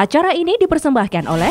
Acara ini dipersembahkan oleh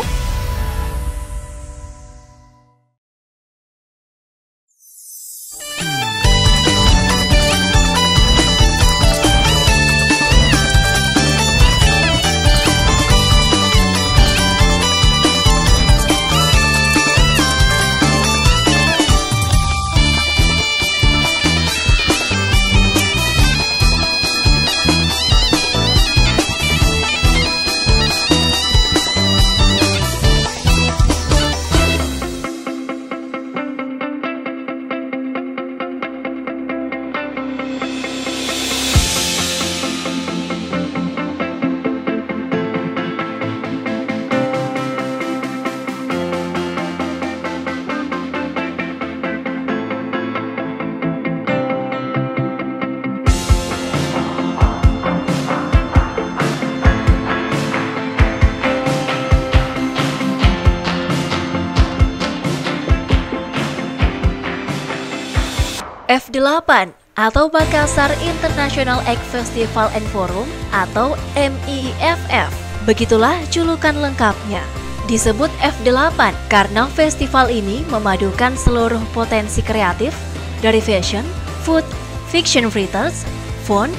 F8 atau Makassar International Egg Festival and Forum atau MIFF. Begitulah julukan lengkapnya. Disebut F8 karena festival ini memadukan seluruh potensi kreatif dari fashion, food, fiction writers, font,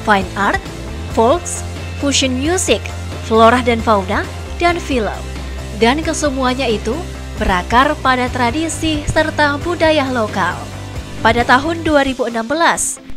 fine art, folks, fusion music, flora dan fauna, dan film. Dan kesemuanya itu berakar pada tradisi serta budaya lokal. Pada tahun 2016,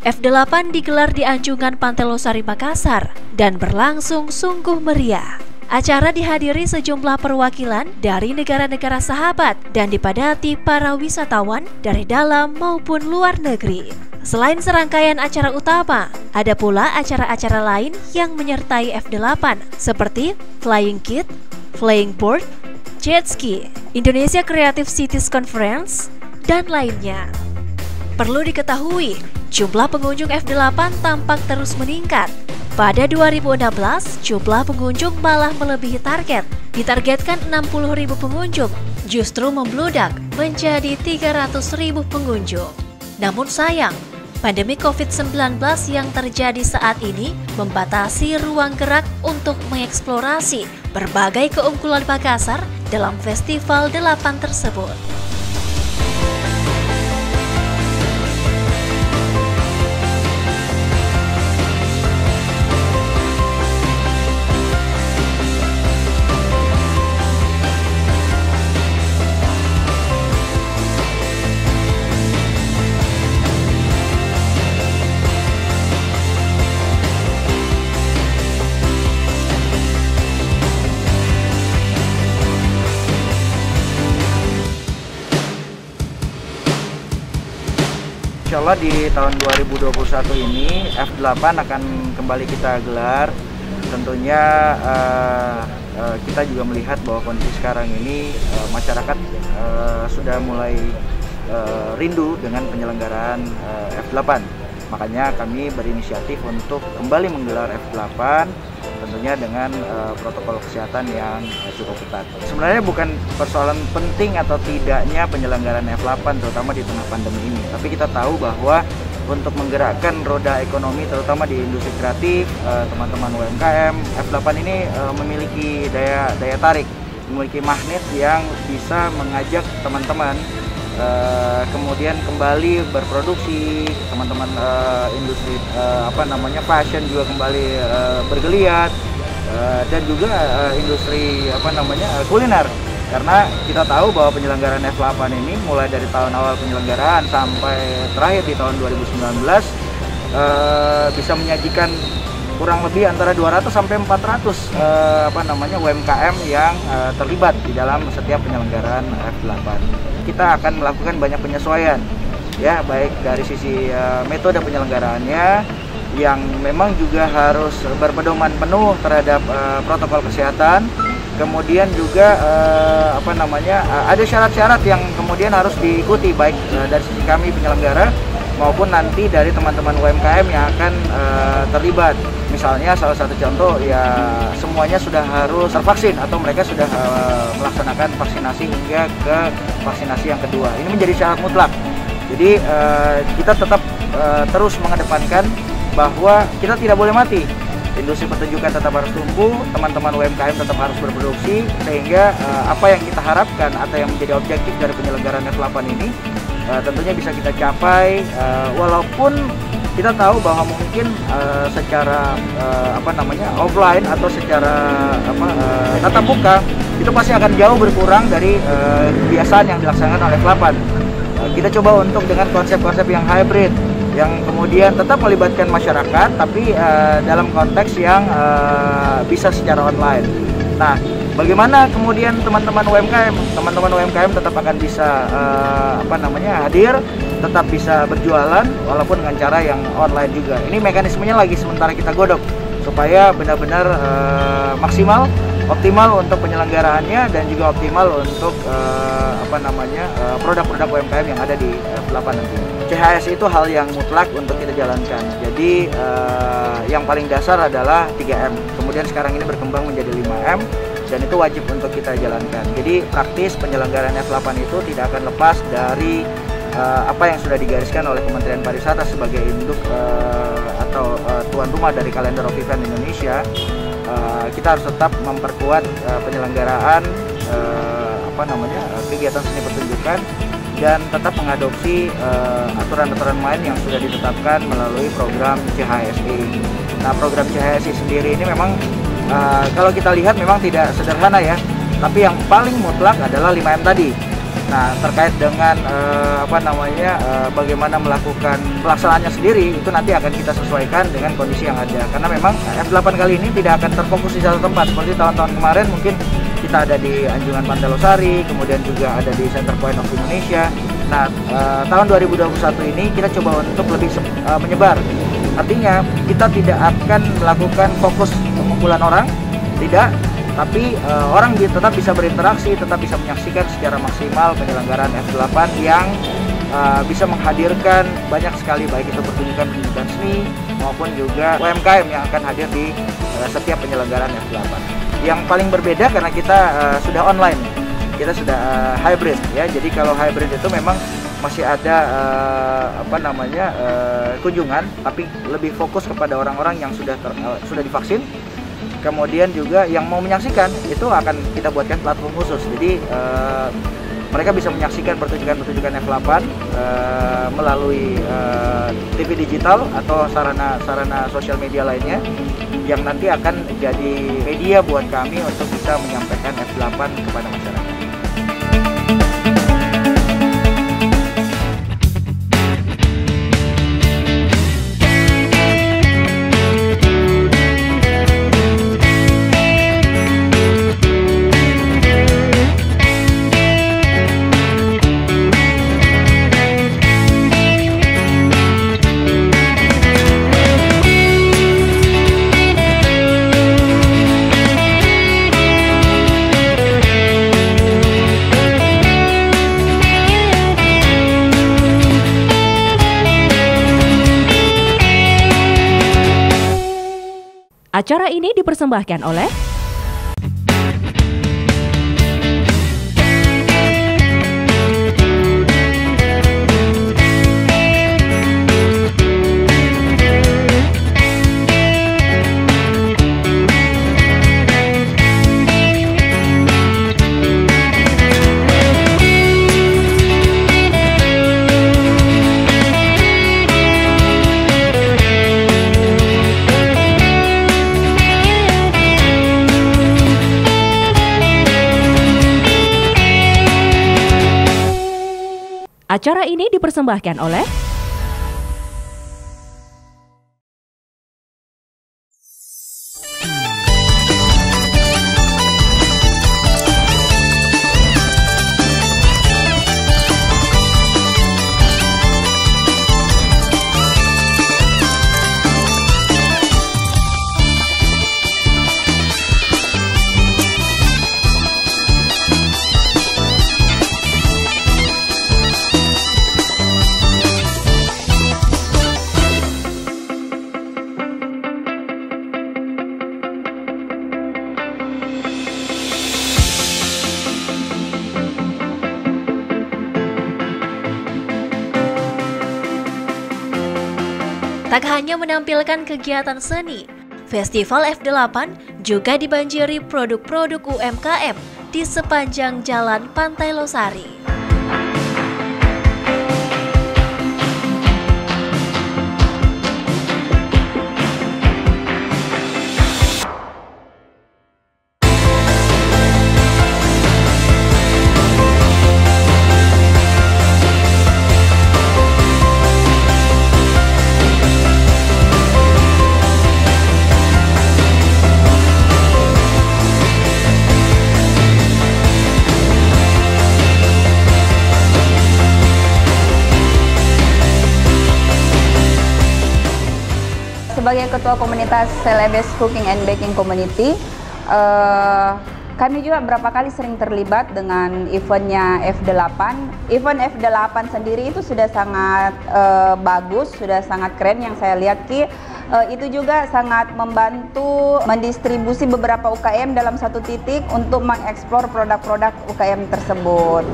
F8 digelar di Anjungan Pantai Losari Makassar dan berlangsung sungguh meriah. Acara dihadiri sejumlah perwakilan dari negara-negara sahabat dan dipadati para wisatawan dari dalam maupun luar negeri. Selain serangkaian acara utama, ada pula acara-acara lain yang menyertai F8 seperti Flying Kit, Flying Board, Jet Ski, Indonesia Creative Cities Conference, dan lainnya. Perlu diketahui, jumlah pengunjung F8 tampak terus meningkat. Pada 2016, jumlah pengunjung malah melebihi target. Ditargetkan 60.000 pengunjung, justru membludak menjadi 300.000 pengunjung. Namun sayang, pandemi COVID-19 yang terjadi saat ini membatasi ruang gerak untuk mengeksplorasi berbagai keunggulan Makassar dalam Festival 8 tersebut. Insya Allah di tahun 2021 ini F8 akan kembali kita gelar. Tentunya kita juga melihat bahwa kondisi sekarang ini masyarakat sudah mulai rindu dengan penyelenggaraan F8. Makanya kami berinisiatif untuk kembali menggelar F8 tentunya dengan protokol kesehatan yang cukup ketat. Sebenarnya bukan persoalan penting atau tidaknya penyelenggaraan F8 terutama di tengah pandemi ini, tapi kita tahu bahwa untuk menggerakkan roda ekonomi terutama di industri kreatif, teman-teman UMKM, F8 ini memiliki daya tarik, memiliki magnet yang bisa mengajak teman-teman kemudian kembali berproduksi, teman-teman industri fashion juga kembali bergeliat, dan juga industri kuliner, karena kita tahu bahwa penyelenggaraan F8 ini mulai dari tahun awal penyelenggaraan sampai terakhir di tahun 2019 bisa menyajikan kurang lebih antara 200 sampai 400 UMKM yang terlibat di dalam setiap penyelenggaraan F8. Kita akan melakukan banyak penyesuaian, ya, baik dari sisi metode penyelenggaraannya yang memang juga harus berpedoman penuh terhadap protokol kesehatan. Kemudian juga ada syarat-syarat yang kemudian harus diikuti baik dari sisi kami penyelenggara maupun nanti dari teman-teman UMKM yang akan terlibat. Misalnya salah satu contoh ya semuanya sudah harus tervaksin atau mereka sudah melaksanakan vaksinasi hingga ke vaksinasi yang kedua. Ini menjadi syarat mutlak. Jadi kita tetap terus mengedepankan bahwa kita tidak boleh mati. industri pertunjukan tetap harus tumbuh, teman-teman UMKM tetap harus berproduksi, sehingga apa yang kita harapkan atau yang menjadi objektif dari penyelenggaraan F8 ini tentunya bisa kita capai, walaupun kita tahu bahwa mungkin secara offline atau secara tatap muka itu pasti akan jauh berkurang dari kebiasaan yang dilaksanakan oleh F8. Kita coba untuk dengan konsep-konsep yang hybrid, yang kemudian tetap melibatkan masyarakat, tapi dalam konteks yang bisa secara online. Nah, bagaimana kemudian teman-teman UMKM tetap akan bisa hadir, tetap bisa berjualan walaupun dengan cara yang online juga. Ini mekanismenya lagi sementara kita godok supaya benar-benar maksimal, optimal untuk penyelenggaraannya dan juga optimal untuk produk-produk UMKM yang ada di F8 nanti. CHS itu hal yang mutlak untuk kita jalankan. Jadi yang paling dasar adalah 3M. Kemudian sekarang ini berkembang menjadi 5M dan itu wajib untuk kita jalankan. Jadi praktis penyelenggaraan F8 itu tidak akan lepas dari apa yang sudah digariskan oleh Kementerian Pariwisata sebagai induk atau tuan rumah dari Calendar of Event Indonesia. Kita harus tetap memperkuat penyelenggaraan kegiatan seni pertunjukan dan tetap mengadopsi aturan-aturan main yang sudah ditetapkan melalui program CHSI. Nah, program CHSI sendiri ini memang kalau kita lihat memang tidak sederhana ya, tapi yang paling mutlak adalah 5M tadi. Nah, terkait dengan bagaimana melakukan pelaksanaannya sendiri, itu nanti akan kita sesuaikan dengan kondisi yang ada. Karena memang F8 kali ini tidak akan terfokus di satu tempat seperti tahun-tahun kemarin. Mungkin kita ada di Anjungan Pantai Losari, kemudian juga ada di Center Point of Indonesia. Nah, tahun 2021 ini kita coba untuk lebih menyebar. Artinya kita tidak akan melakukan fokus pengumpulan orang, tidak. Tapi orang tetap bisa berinteraksi, tetap bisa menyaksikan secara maksimal penyelenggaraan F8 yang bisa menghadirkan banyak sekali, baik itu pertunjukan seni maupun juga UMKM yang akan hadir di setiap penyelenggaraan F8. Yang paling berbeda karena kita sudah online, kita sudah hybrid ya. Jadi kalau hybrid itu memang masih ada kunjungan, tapi lebih fokus kepada orang-orang yang sudah divaksin. Kemudian juga yang mau menyaksikan itu akan kita buatkan platform khusus. Jadi mereka bisa menyaksikan pertunjukan F8 melalui TV digital atau sarana sosial media lainnya yang nanti akan jadi media buat kami untuk bisa menyampaikan F8 kepada masyarakat. Acara ini dipersembahkan oleh Acara ini dipersembahkan oleh Tak hanya menampilkan kegiatan seni, Festival F8 juga dibanjiri produk-produk UMKM di sepanjang jalan Pantai Losari. Sebagai ketua komunitas Celebes Cooking and Baking Community, kami juga berapa kali sering terlibat dengan eventnya F8. Event F8 sendiri itu sudah sangat bagus, sudah sangat keren yang saya lihat Ki. Itu juga sangat membantu mendistribusi beberapa UKM dalam satu titik untuk mengeksplor produk-produk UKM tersebut.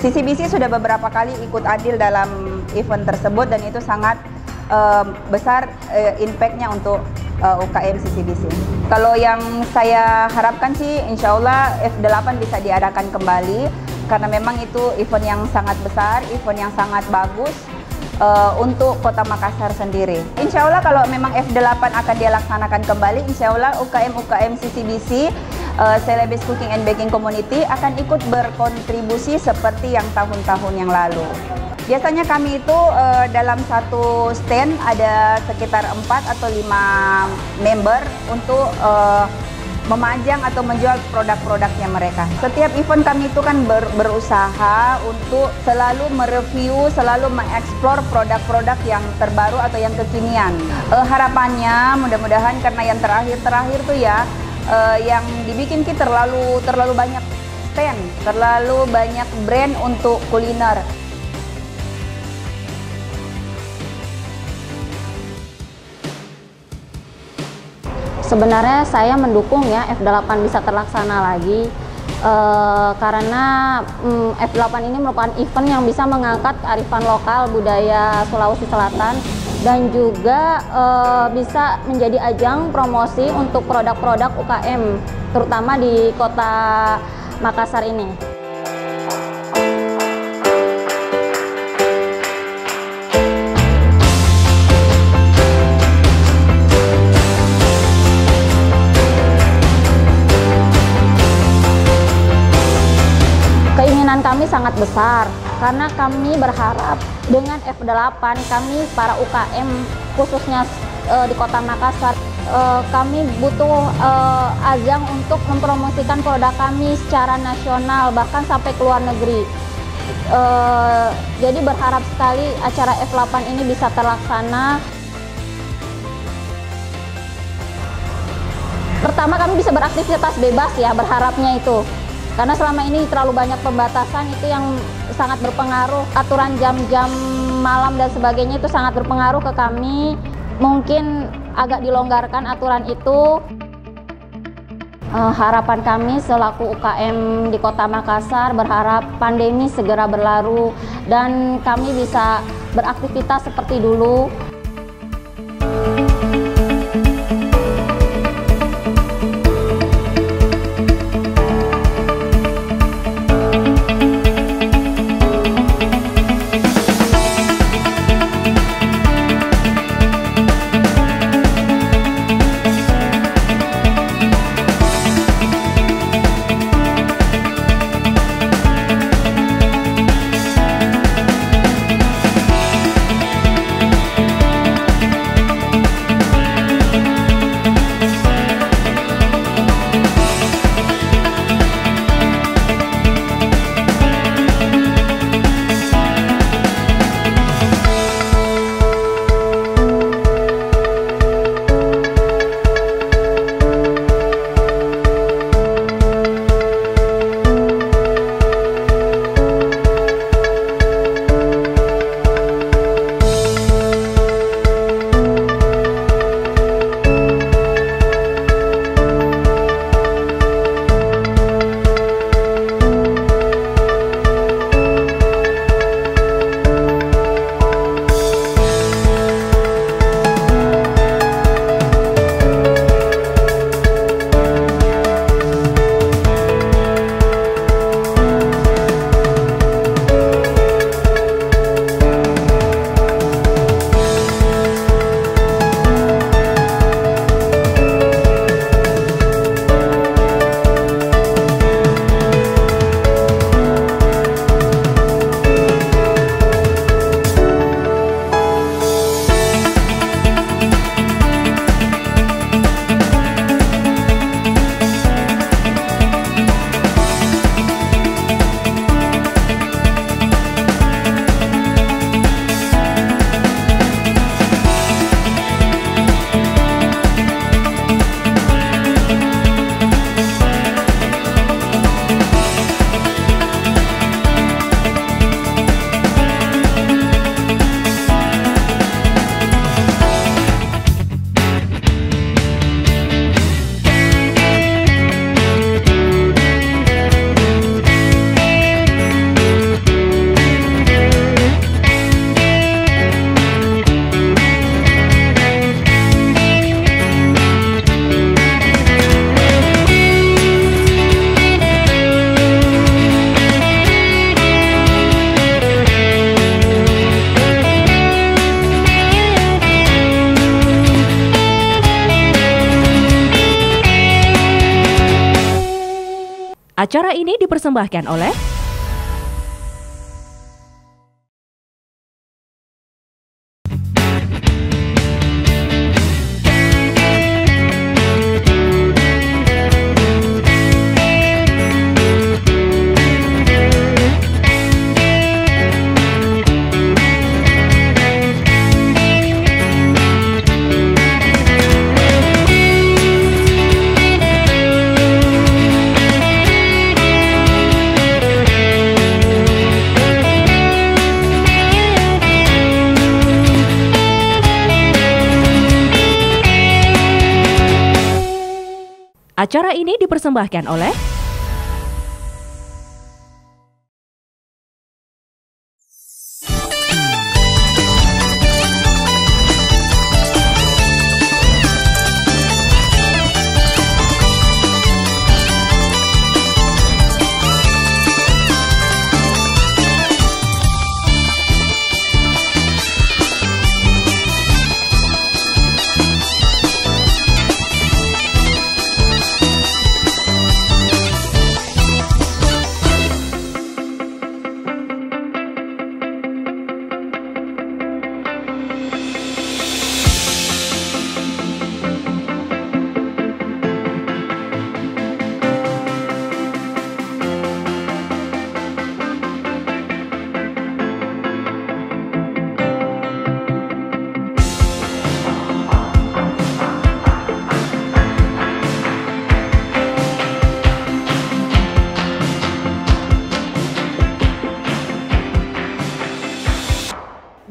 CCBC sudah beberapa kali ikut andil dalam event tersebut dan itu sangat besar impact-nya untuk UKM CCBC. Kalau yang saya harapkan sih insya Allah F8 bisa diadakan kembali karena memang itu event yang sangat besar, event yang sangat bagus untuk Kota Makassar sendiri. Insya Allah kalau memang F8 akan dilaksanakan kembali, insya Allah UKM CCBC Celebes Cooking and Baking Community akan ikut berkontribusi seperti yang tahun-tahun yang lalu. Biasanya kami itu dalam satu stand ada sekitar 4 atau 5 member untuk memajang atau menjual produk-produknya mereka. Setiap event kami itu kan berusaha untuk selalu mereview, selalu mengeksplor produk-produk yang terbaru atau yang kekinian. Harapannya mudah-mudahan karena yang terakhir tuh ya yang dibikin kita terlalu banyak stand, terlalu banyak brand untuk kuliner. Sebenarnya saya mendukung ya F8 bisa terlaksana lagi karena F8 ini merupakan event yang bisa mengangkat kearifan lokal budaya Sulawesi Selatan dan juga bisa menjadi ajang promosi untuk produk-produk UKM terutama di Kota Makassar ini. Keinginan kami sangat besar karena kami berharap dengan F8 kami para UKM khususnya di Kota Makassar kami butuh ajang untuk mempromosikan produk kami secara nasional bahkan sampai ke luar negeri. Jadi berharap sekali acara F8 ini bisa terlaksana. Pertama kami bisa beraktivitas bebas ya, berharapnya itu. Karena selama ini terlalu banyak pembatasan itu yang sangat berpengaruh, aturan jam-jam malam dan sebagainya itu sangat berpengaruh ke kami. Mungkin agak dilonggarkan aturan itu. Harapan kami selaku UKM di Kota Makassar berharap pandemi segera berlalu dan kami bisa beraktivitas seperti dulu. Acara ini dipersembahkan oleh Acara ini dipersembahkan oleh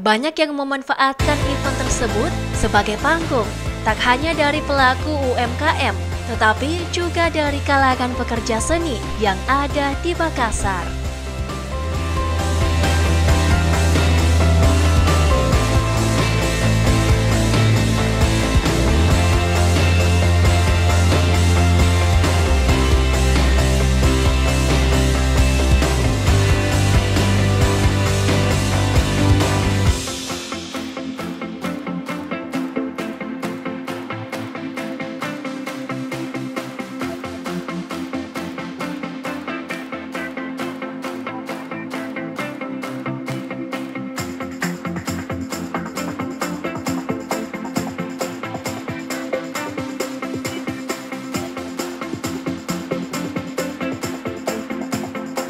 Banyak yang memanfaatkan event tersebut sebagai panggung, tak hanya dari pelaku UMKM, tetapi juga dari kalangan pekerja seni yang ada di Makassar.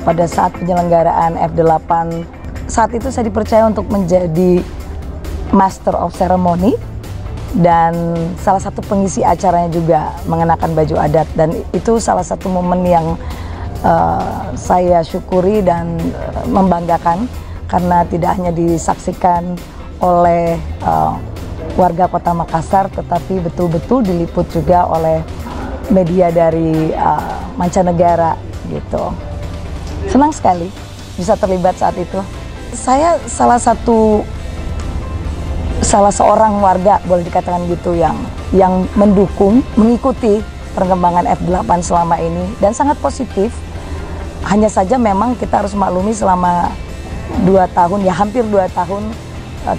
Pada saat penyelenggaraan F8, saat itu saya dipercaya untuk menjadi Master of Ceremony dan salah satu pengisi acaranya juga mengenakan baju adat, dan itu salah satu momen yang saya syukuri dan membanggakan karena tidak hanya disaksikan oleh warga Kota Makassar, tetapi betul-betul diliput juga oleh media dari mancanegara gitu. Senang sekali bisa terlibat saat itu. Saya salah seorang warga, boleh dikatakan gitu, yang mendukung, mengikuti perkembangan F8 selama ini dan sangat positif. Hanya saja memang kita harus maklumi selama 2 tahun, ya hampir 2 tahun,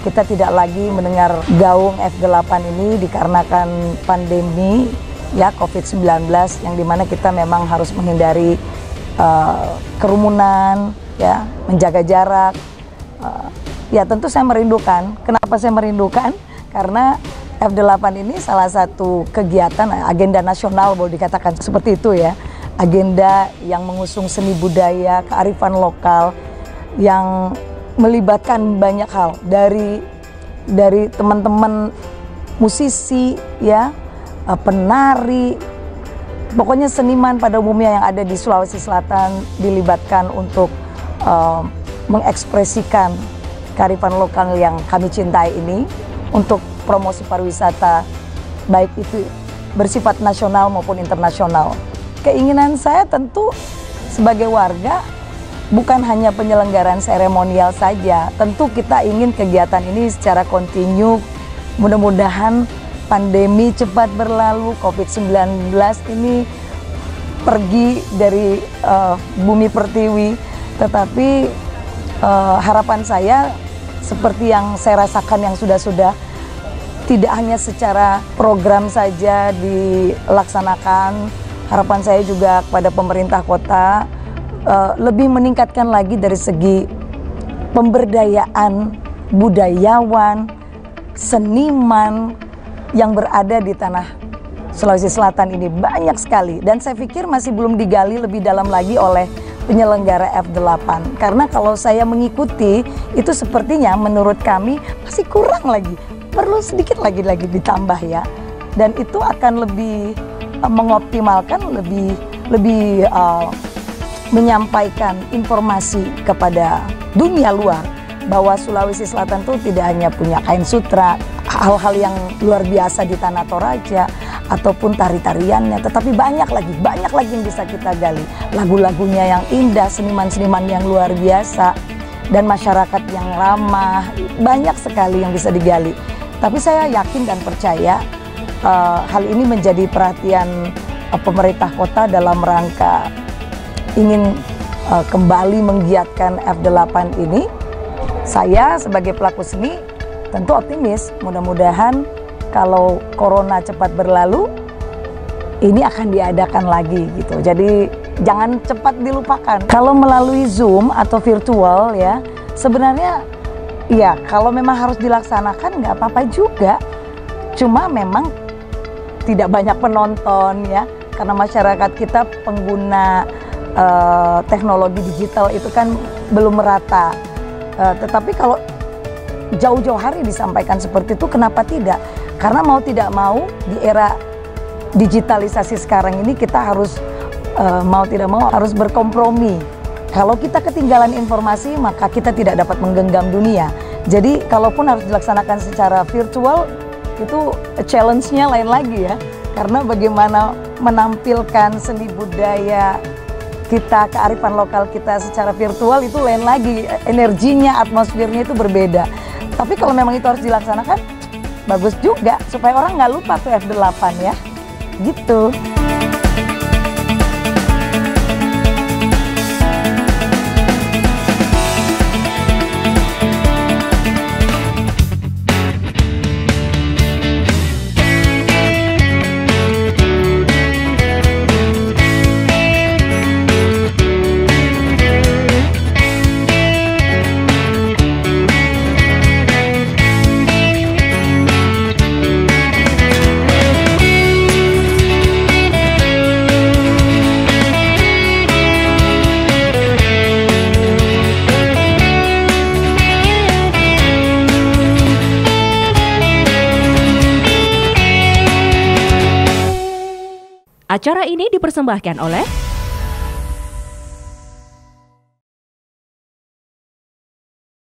kita tidak lagi mendengar gaung F8 ini dikarenakan pandemi ya COVID-19, yang dimana kita memang harus menghindari kerumunan, ya, menjaga jarak. Ya tentu saya merindukan. Kenapa saya merindukan? Karena F8 ini salah satu kegiatan agenda nasional, boleh dikatakan seperti itu ya. Agenda yang mengusung seni budaya, kearifan lokal, yang melibatkan banyak hal dari teman-teman musisi, ya, penari. Pokoknya seniman pada umumnya yang ada di Sulawesi Selatan dilibatkan untuk mengekspresikan kearifan lokal yang kami cintai ini untuk promosi pariwisata, baik itu bersifat nasional maupun internasional. Keinginan saya tentu sebagai warga bukan hanya penyelenggaraan seremonial saja, tentu kita ingin kegiatan ini secara kontinu. Mudah-mudahan pandemi cepat berlalu, COVID-19 ini pergi dari bumi pertiwi. Tetapi harapan saya seperti yang saya rasakan yang sudah-sudah, tidak hanya secara program saja dilaksanakan, harapan saya juga kepada pemerintah kota lebih meningkatkan lagi dari segi pemberdayaan budayawan, seniman yang berada di tanah Sulawesi Selatan ini banyak sekali, dan saya pikir masih belum digali lebih dalam lagi oleh penyelenggara F8, karena kalau saya mengikuti itu sepertinya menurut kami masih kurang lagi, perlu sedikit lagi ditambah ya, dan itu akan lebih mengoptimalkan, lebih menyampaikan informasi kepada dunia luar bahwa Sulawesi Selatan itu tidak hanya punya kain sutra, hal-hal yang luar biasa di Tanah Toraja ataupun tari-tariannya, tetapi banyak lagi yang bisa kita gali. Lagu-lagunya yang indah, seniman-seniman yang luar biasa, dan masyarakat yang ramah, banyak sekali yang bisa digali. Tapi saya yakin dan percaya hal ini menjadi perhatian pemerintah kota dalam rangka ingin kembali menggiatkan F8 ini. Saya sebagai pelaku seni tentu optimis, mudah-mudahan kalau corona cepat berlalu, ini akan diadakan lagi gitu. Jadi jangan cepat dilupakan. Kalau melalui Zoom atau virtual ya, sebenarnya ya kalau memang harus dilaksanakan nggak apa-apa juga. Cuma memang tidak banyak penonton ya, karena masyarakat kita pengguna teknologi digital itu kan belum merata. Tetapi kalau jauh-jauh hari disampaikan seperti itu, kenapa tidak? Karena mau tidak mau di era digitalisasi sekarang ini kita harus mau tidak mau harus berkompromi. Kalau kita ketinggalan informasi, maka kita tidak dapat menggenggam dunia. Jadi kalaupun harus dilaksanakan secara virtual, itu challenge-nya lain lagi ya. Karena bagaimana menampilkan seni budaya kita, kearifan lokal kita secara virtual itu lain lagi, energinya, atmosfernya itu berbeda. Tapi kalau memang itu harus dilaksanakan, bagus juga supaya orang nggak lupa tuh F8 ya, gitu. Acara ini dipersembahkan oleh